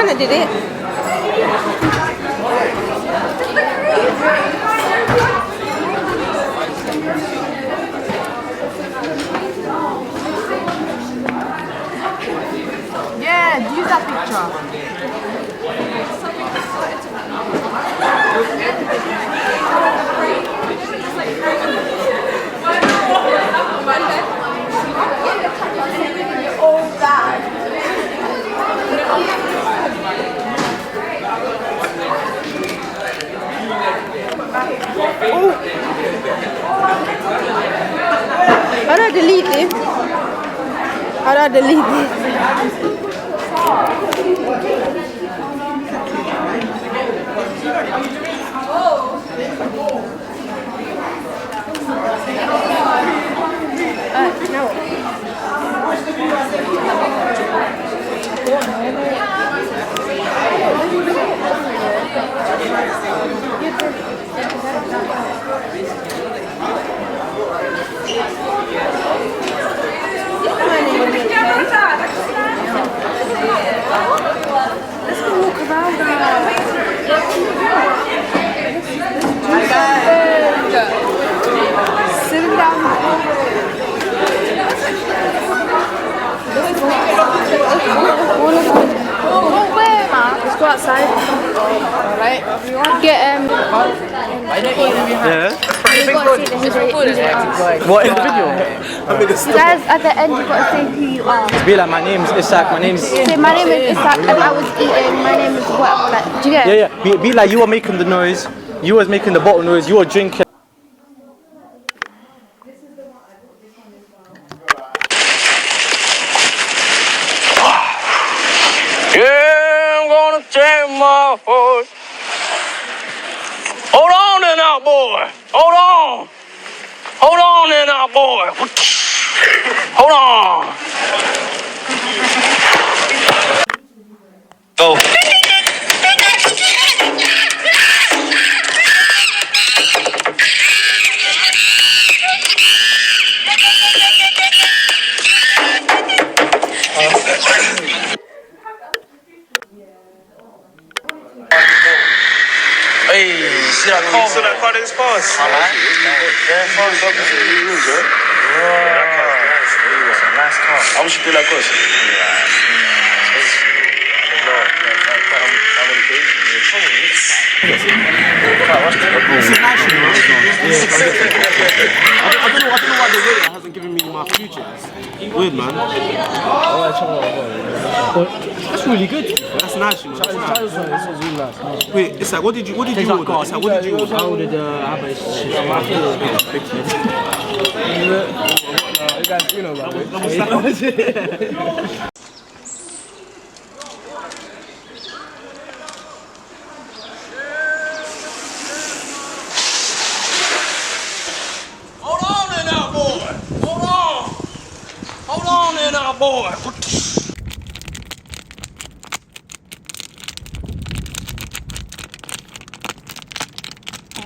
man that did it. Yeah, use that picture. How do I delete it? How do I delete it? Let's go walk around now. Sit down. Let's go outside. Alright. Get Yeah. What in the video? Guys, at the end you gotta say who you are. Be like, my name's Isak. My name's. Say my name is Isak and I was eating. My name is whatever. Like, do you get it? Yeah. Be like, you were making the noise. You was making the bottle noise. You were drinking. Yeah, I'm gonna take my horse. Hold on there now, boy. Hold on. Hold on there now, boy. Hold on. Go. Hey, see that car? See that car that's fast? Alright. Very fast, obviously. Yeah, that car's nice. It's a nice car. How much you pay that cost? I don't know why the waiter hasn't given me my futures. Weird, man. That's really good. That's nice, you know. That's really nice. Wait, it's like, what did you order? It's like, what did you order? I ordered have a shit. You guys, you know that. Hold on there now, boy. Hold on. Hold on there now, boy.